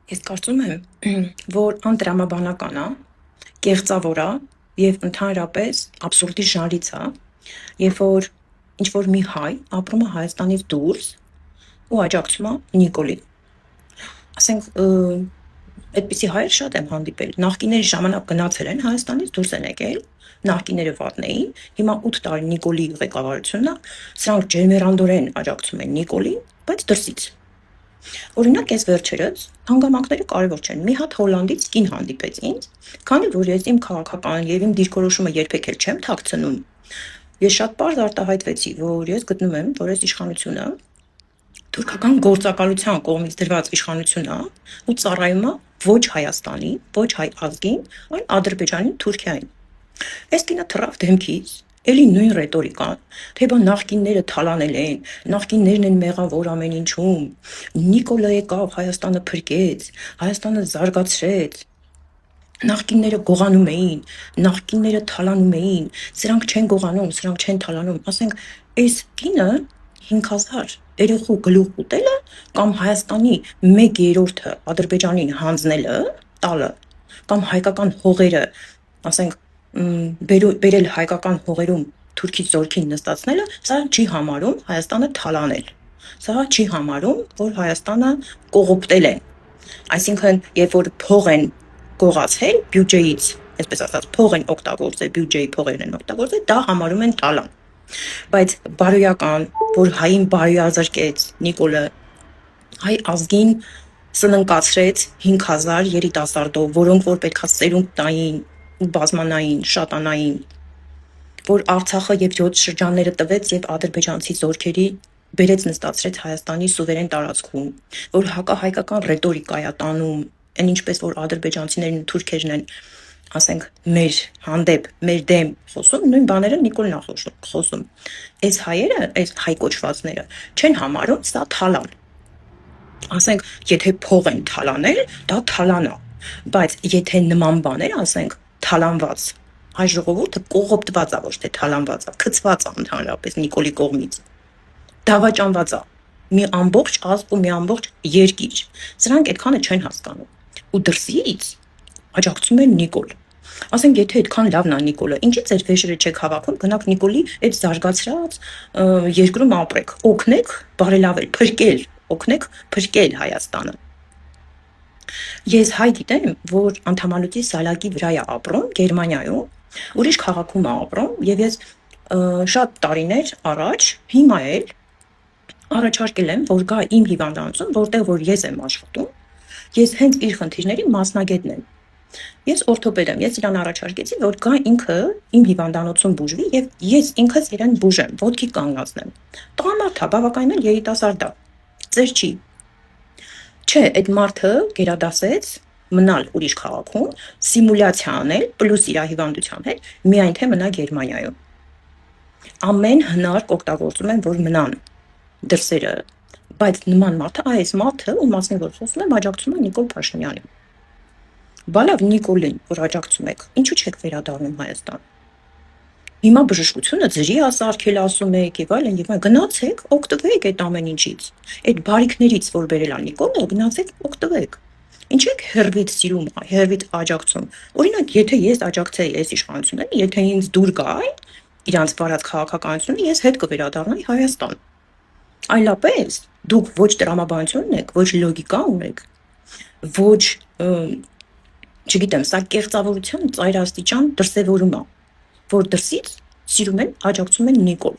Ես կարծում եմ, որ անտրամաբանական է, կեղծավոր է եւ ընդհանրապես абսուրդի ժանրից է, երբ որ ինչ որ մի հայ ապրում է Հայաստանից դուրս ու աջակցում է Նիկոլին։ Ասենք այդպիսի հայեր շատ եմ հանդիպել։ Նախկիների ժամանակ գնացել են Հայաստանից, դուրս են եկել, նախկիները վատն էին, հիմա 8 տարի Նիկոլի ղեկավարությունն է, սրանք ջերմեռանդորեն աջակցում են Նիկոլին, բայց դրսից։ Օրինակ, ես վերջերս հանգամանքները կարևոր չեն։ Մի հատ Հոլանդից կին հանդիպեց ինձ, քանի որ ես իմ քաղաքական եւ իմ դիրքորոշումը երբեք էլ չեմ թաքցնում։ Ես շատ պարզ արտահայտվեցի, որ ես գտնում եմ, որ այս իշխանությունը թուրքական գործակալության կողմից դրված իշխանություն է ու ծառայում է ոչ Հայաստանի, ոչ հայ ազգին, այլ Ադրբեջանին, Թուրքիային։ Այս կինը թռավ դեմքից, էլի նույն ռետորիկան, թե բա նախկինները թալանել են, նախկիններն են մեղավոր ամեն ինչում, Նիկոլը եկավ, Հայաստանը փրկեց, Հայաստանը զարգացրեց, նախկինները գողանում էին, նախկինները թալանում էին, սրանք չեն գողանում, սրանք չեն թալանում, ասենք, այս կինը 5000 երեխու գլուխ ուտելը կամ Հայաստանի 1/3-ը Ադրբեջանին հանձնելը, տալը, կամ հայկական հողերը, ասենք, բերել հայկական հողերում թուրքի զորքին նստացնելը, սա չի համարում Հայաստանը թալանել։ Սա չի համարում, որ Հայաստանը կողոպտել են։ Այսինքն, երբ որ փող են գողացել բյուջեից, այսպես ասած, փող են օգտագործել, բյուջեի փողերն են օգտագործել, դա համարում են թալան։ Բայց բարոյական, որ հային բարոյազրկեց Նիկոլը, հայ ազգին սննկացրեց 5000 երիտասարդով, որոնք որ պետքա սերունդ տային, բազմանային, շատանային, որ Արցախը եւ 7 շրջանները տվեց եւ ադրբեջանցի զորքերի բերեց նստացրեց Հայաստանի սուվերեն տարածքում, որ հակահայկական ռետորիկա է տանում, այն ինչպես որ ադրբեջանցիներն ու թուրքերն են, ասենք, մեր հանդեպ, մեր դեմ խոսում, նույն բաները Նիկոլն է խոսում։ Այս հայերը, այս հայ կոչվածները չեն համարում սա թալան։ Ասենք, եթե փող են թալանել, դա թալան է, բայց եթե նման բաներ ասենք, թալանված, հայ ժողովուրդը կողոպտված է, ոչ թե թալանված է, քցված է ընդհանրապես Նիկոլի կողմից, դավաճանված է մի ամբողջ ազգ ու մի ամբողջ երկիր, սրանք այդքանը չեն հասկանում, ու դրսից աջակցում են Նիկոլ։ Ասենք, եթե այդքան լավն է Նիկոլը, ինչի ձեր վեժերը չեք հավաքում, գնաք Նիկոլի այդ զարգացրած երկրում ապրեք, օգնեք բարելավել, փրկել, օգնեք փրկել Հայաստանը։ Ես հայ գիտեմ, որ Անդամալուտի Սալակի վրա է ապրում, Գերմանիայում, ուրիշ քաղաքում է ապրում, եւ ես շատ տարիներ առաջ, հիմա էլ առաջարկել եմ, որ գա իմ հիվանդանոցում, որտեղ որ ես եմ աշխատում, ես հենց իր խնդիրների մասնագետն եմ։ Ես օրթոպեդ եմ, ես իրան առաջարկեցի, որ գա ինքը իմ հիվանդանոցում բուժվի եւ ես ինքս իրեն բուժեմ, ոտքի կանգնացնեմ։ Տղամարդ է, բավականին երիտասարդ է, ծեր չի։ Չէ, այդ մարդը գերադասեց մնալ ուրիշ քաղաքում, սիմուլյացիա անել, պլյուս իր հիվանդության հետ, միայն թե մնա Գերմանիայում։ Ամեն հնարք օգտագործում են, որ մնան դրսերը, բայց նման մարդը, այս մարդը, ում մասին որ խոսում եմ, աջակցում է Նիկոլ Փաշինյանին։ Բալավ Նիկոլին, որ աջակցում եք, ինչու չեք վերադառնում Հայաստան։ Հիմա բժշկությունը ձրի է սարքել, ասում եք, եւ այլն, եւ այլն, գնացեք, օգտվեք այդ ամեն ինչից։ Այդ բարիքներից, որ բերել է Նիկոլը, գնացեք, օգտվեք։ Ինչ եք հերվից սիրում, հերվից աջակցում։ Օրինակ, եթե ես աջակցեի այս իշխանություններին, եթե ինձ դուր գայ իրանց վարած քաղաքականությունը, ես հետ կվերադառնայի Հայաստան։ Այլապես դուք ոչ տրամաբանություն ունեք, ոչ լոգիկա ունեք, ոչ չգիտեմ, սա կեղծավորության ծայրաստիճան դրսևորում է, որ դրսից սիրում են աջակցում են Նիկոլ։